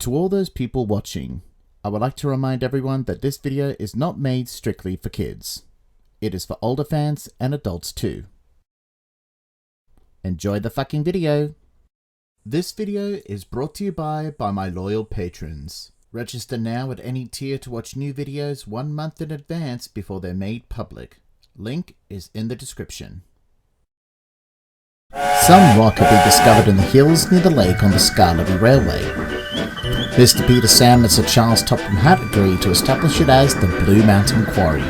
To all those people watching, I would like to remind everyone that this video is not made strictly for kids. It is for older fans and adults too. Enjoy the fucking video! This video is brought to you by my loyal patrons. Register now at any tier to watch new videos 1 month in advance before they're made public. Link is in the description. Some rock had been discovered in the hills near the lake on the Skarlovi Railway. Mr. Peter Sam and Sir Charles Topham Hatt agreed to establish it as the Blue Mountain Quarry.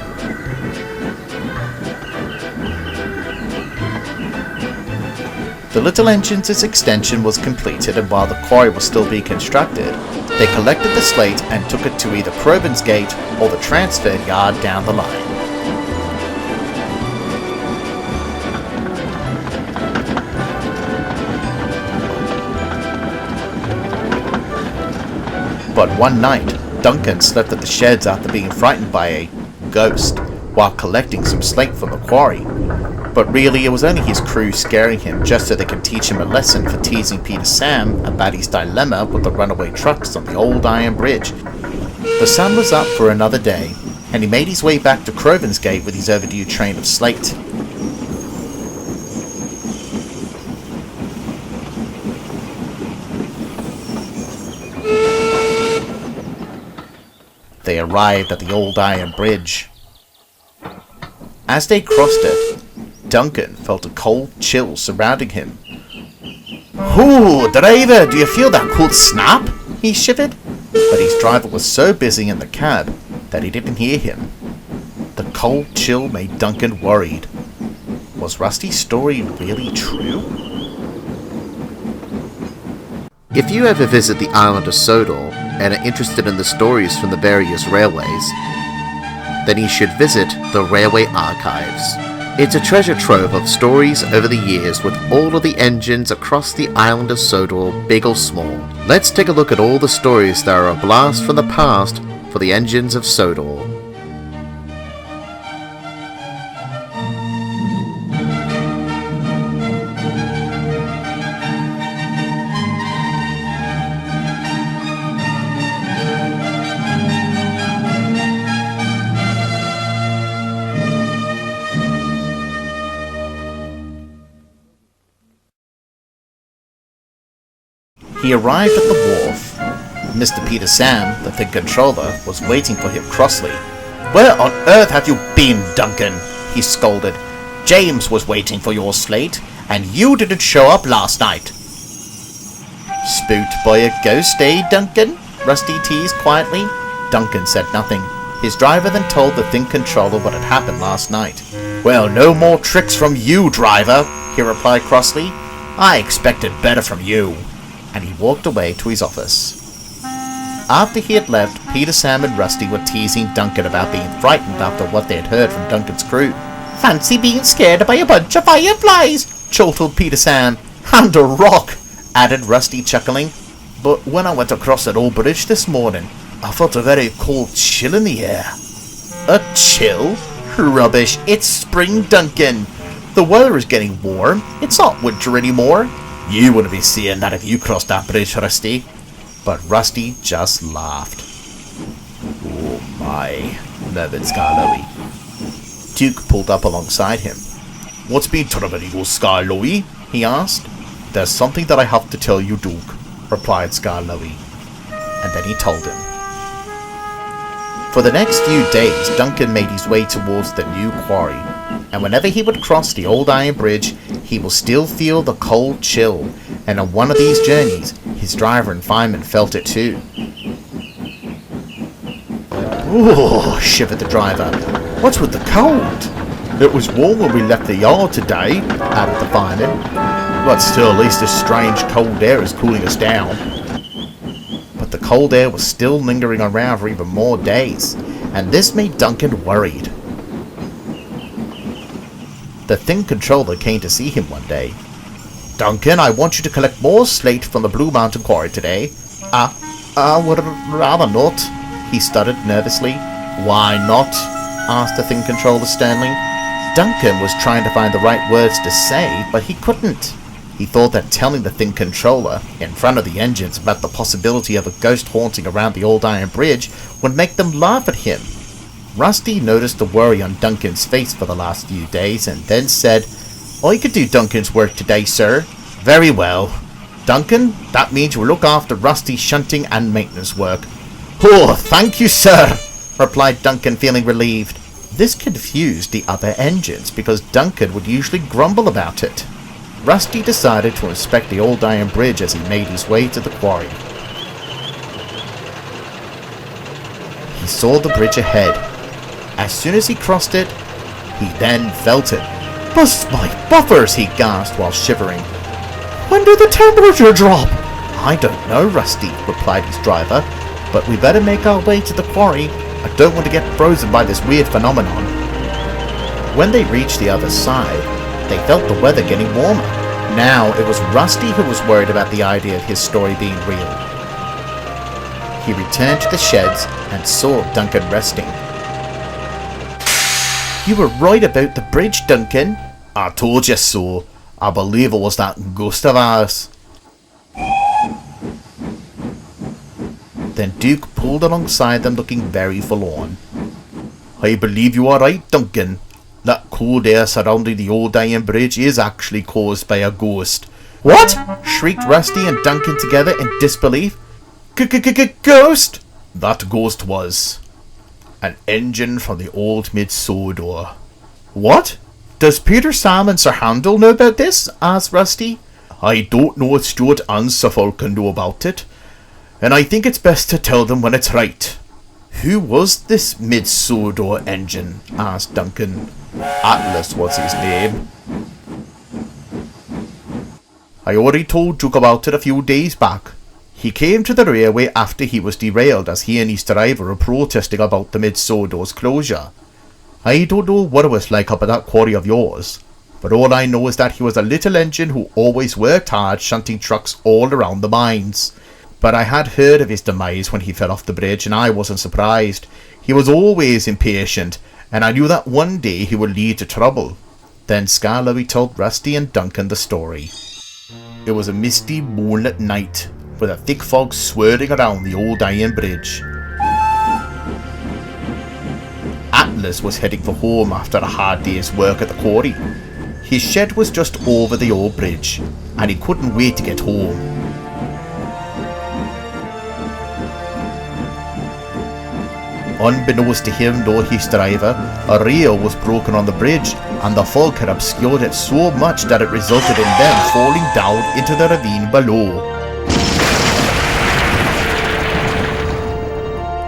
The little engine's extension was completed, and while the quarry was still being constructed, they collected the slate and took it to either Kroven's Gate or the transfer yard down the line. But one night, Duncan slept at the sheds after being frightened by a ghost while collecting some slate from the quarry. But really, it was only his crew scaring him just so they could teach him a lesson for teasing Peter Sam about his dilemma with the runaway trucks on the old iron bridge. The sun was up for another day, and he made his way back to Kroven's Gate with his overdue train of slate. They arrived at the old iron bridge. As they crossed it, Duncan felt a cold chill surrounding him. "Ooh, driver, do you feel that cold snap?" he shivered. But his driver was so busy in the cab that he didn't hear him. The cold chill made Duncan worried. Was Rusty's story really true? If you ever visit the island of Sodor and are interested in the stories from the various railways, then you should visit the Railway Archives. It's a treasure trove of stories over the years with all of the engines across the island of Sodor, big or small. Let's take a look at all the stories that are a blast from the past for the engines of Sodor. He arrived at the wharf. Mr. Peter Sam, the thing controller, was waiting for him crossly. "Where on earth have you been, Duncan?" he scolded. "James was waiting for your slate, and you didn't show up last night." "Spooked by a ghost, eh, Duncan?" Rusty teased quietly. Duncan said nothing. His driver then told the thing controller what had happened last night. "Well, no more tricks from you, driver," he replied crossly. "I expected better from you." And he walked away to his office. After he had left, Peter, Sam and Rusty were teasing Duncan about being frightened after what they had heard from Duncan's crew. "Fancy being scared by a bunch of fireflies," chortled Peter Sam. "And a rock," added Rusty, chuckling. "But when I went across that old bridge this morning, I felt a very cold chill in the air." "A chill? Rubbish, it's spring, Duncan. The weather is getting warm. It's not winter anymore. You wouldn't be seeing that if you crossed that bridge, Rusty." But Rusty just laughed. "Oh my," murmured Skarlovi. Duke pulled up alongside him. "What's been troubling you, Skarlovi?" he asked. "There's something that I have to tell you, Duke," replied Skarlovi. And then he told him. For the next few days, Duncan made his way towards the new quarry, and whenever he would cross the old iron bridge, he will still feel the cold chill, and on one of these journeys, his driver and fireman felt it too. "Ooh," shivered the driver. "What's with the cold?" "It was warm when we left the yard today," added the fireman. "But still, at least this strange cold air is cooling us down." But the cold air was still lingering around for even more days, and this made Duncan worried. The thing controller came to see him one day. "Duncan, I want you to collect more slate from the Blue Mountain Quarry today." I would rather not," he stuttered nervously. "Why not?" asked the thing controller sternly. Duncan was trying to find the right words to say, but he couldn't. He thought that telling the thing controller, in front of the engines, about the possibility of a ghost haunting around the old iron bridge would make them laugh at him. Rusty noticed the worry on Duncan's face for the last few days and then said, "I could do Duncan's work today, sir." "Very well. Duncan, that means you'll look after Rusty's shunting and maintenance work." "Oh, thank you, sir," replied Duncan, feeling relieved. This confused the other engines because Duncan would usually grumble about it. Rusty decided to inspect the old iron bridge as he made his way to the quarry. He saw the bridge ahead. As soon as he crossed it, he then felt it. "Bust my buffers," he gasped while shivering. "When did the temperature drop?" "I don't know, Rusty," replied his driver, "but we better make our way to the quarry. I don't want to get frozen by this weird phenomenon." When they reached the other side, they felt the weather getting warmer. Now it was Rusty who was worried about the idea of his story being real. He returned to the sheds and saw Duncan resting. "You were right about the bridge, Duncan." "I told you so. I believe it was that ghost of ours." Then Duke pulled alongside them looking very forlorn. "I believe you are right, Duncan. That cold air surrounding the old iron bridge is actually caused by a ghost." "What?" shrieked Rusty and Duncan together in disbelief. "Ghost?" "That ghost was an engine from the old mid-Sodor." "What? Does Peter, Sam and Sir Handel know about this?" asked Rusty. "I don't know if Stuart and Suffolk can know about it, and I think it's best to tell them when it's right." "Who was this mid-Sodor engine?" asked Duncan. "Atlas was his name. I already told Duke about it a few days back. He came to the railway after he was derailed as he and his driver were protesting about the mid-Sodor's closure. I don't know what it was like up at that quarry of yours, but all I know is that he was a little engine who always worked hard shunting trucks all around the mines. But I had heard of his demise when he fell off the bridge, and I wasn't surprised. He was always impatient, and I knew that one day he would lead to trouble." Then Skarloey told Rusty and Duncan the story. It was a misty, moonlit night, with a thick fog swirling around the old iron bridge. Atlas was heading for home after a hard day's work at the quarry. His shed was just over the old bridge, and he couldn't wait to get home. Unbeknownst to him nor his driver, a rail was broken on the bridge, and the fog had obscured it so much that it resulted in them falling down into the ravine below.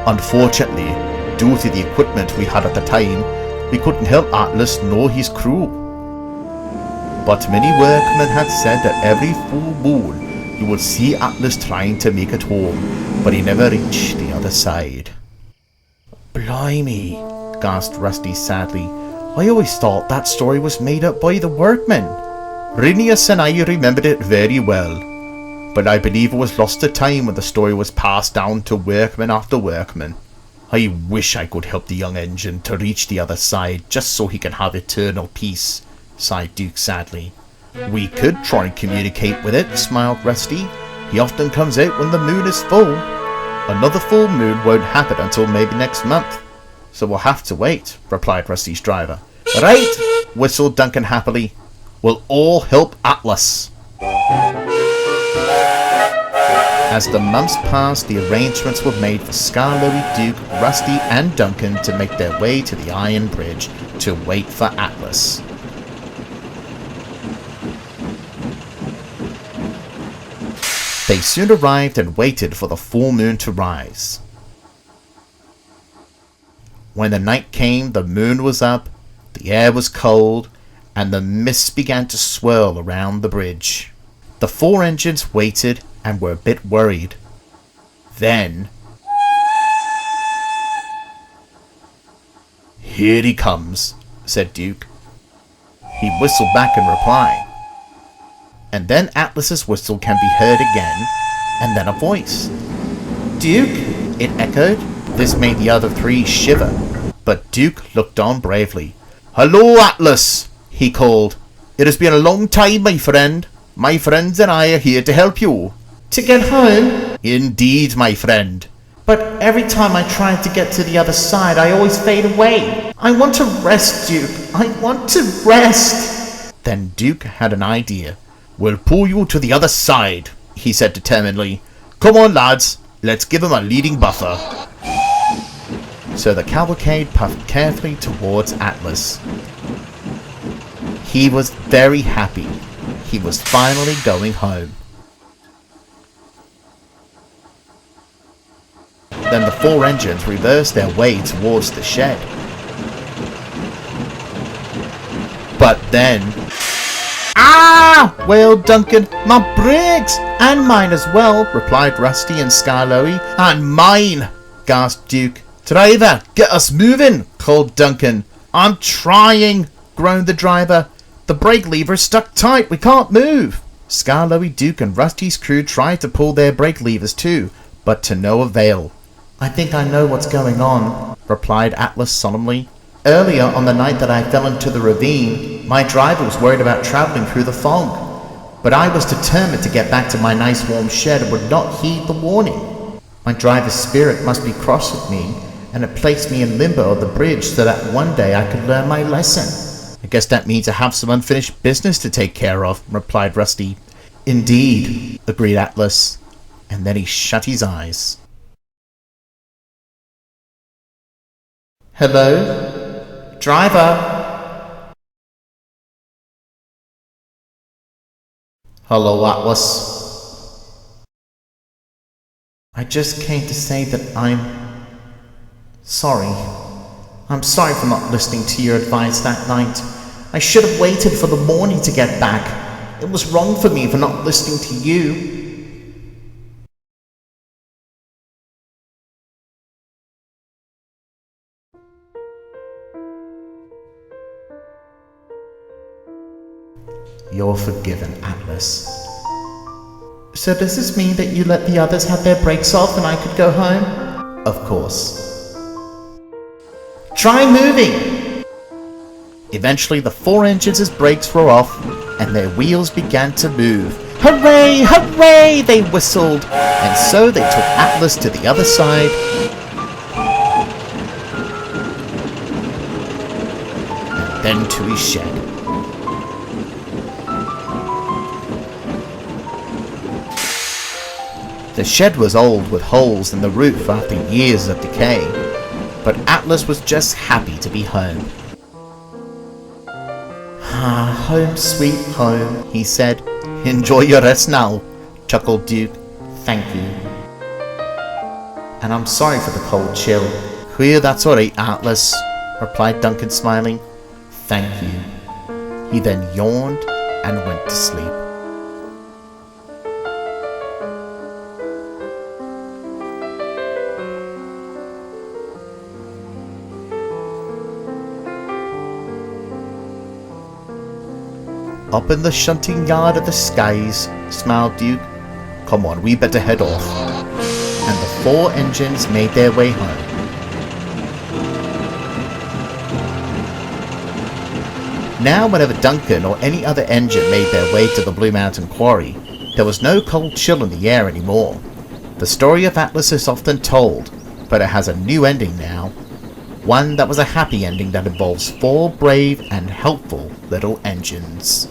Unfortunately, due to the equipment we had at the time, we couldn't help Atlas nor his crew. But many workmen had said that every full moon you would see Atlas trying to make it home, but he never reached the other side. "Blimey," gasped Rusty sadly. "I always thought that story was made up by the workmen." "Rinius and I remembered it very well, but I believe it was lost to time when the story was passed down to workman after workman. I wish I could help the young engine to reach the other side just so he can have eternal peace," sighed Duke sadly. "We could try and communicate with it," smiled Rusty. "He often comes out when the moon is full." "Another full moon won't happen until maybe next month, so we'll have to wait," replied Rusty's driver. "Right," whistled Duncan happily. "We'll all help Atlas." As the months passed, the arrangements were made for Skarloey, Duke, Rusty and Duncan to make their way to the Iron Bridge to wait for Atlas. They soon arrived and waited for the full moon to rise. When the night came, the moon was up, the air was cold, and the mists began to swirl around the bridge. The four engines waited and were a bit worried. Then, "Here he comes," said Duke. He whistled back in reply. And then Atlas's whistle can be heard again, and then a voice. "Duke," it echoed. This made the other three shiver, but Duke looked on bravely. "Hello, Atlas," he called. "It has been a long time, my friend. My friends and I are here to help you. To get home? Indeed, my friend. But every time I try to get to the other side, I always fade away. I want to rest, Duke. I want to rest. Then Duke had an idea. We'll pull you to the other side, he said determinedly. Come on, lads. Let's give him a leading buffer. So the cavalcade puffed carefully towards Atlas. He was very happy. He was finally going home. Then the four engines reversed their way towards the shed. But then... Ah! wailed Duncan. My brakes! And mine as well, replied Rusty and Skarloey. And mine! gasped Duke. Driver, get us moving, called Duncan. I'm trying, groaned the driver. The brake lever's stuck tight, we can't move. Skarloey, Duke and Rusty's crew tried to pull their brake levers too, but to no avail. I think I know what's going on, replied Atlas solemnly. Earlier on the night that I fell into the ravine, my driver was worried about travelling through the fog. But I was determined to get back to my nice warm shed and would not heed the warning. My driver's spirit must be cross with me, and it placed me in limbo on the bridge so that one day I could learn my lesson. I guess that means I have some unfinished business to take care of, replied Rusty. Indeed, agreed Atlas, and then he shut his eyes. Hello? Driver? Hello, Atlas. I just came to say that I'm sorry. I'm sorry for not listening to your advice that night. I should have waited for the morning to get back. It was wrong for me for not listening to you. You're forgiven, Atlas. So does this mean that you let the others have their brakes off and I could go home? Of course. Try moving! Eventually the four engines' brakes were off and their wheels began to move. Hooray! Hooray! They whistled, and so they took Atlas to the other side and then to his shed. The shed was old with holes in the roof after years of decay, but Atlas was just happy to be home. Ah, home sweet home, he said. Enjoy your rest now, chuckled Duke. Thank you. And I'm sorry for the cold chill. Queer, that's alright, Atlas, replied Duncan smiling. Thank you. He then yawned and went to sleep. Up in the shunting yard of the skies, smiled Duke. Come on, we better head off. And the four engines made their way home. Now whenever Duncan or any other engine made their way to the Blue Mountain Quarry, there was no cold chill in the air anymore. The story of Atlas is often told, but it has a new ending now. One that was a happy ending that involves four brave and helpful little engines.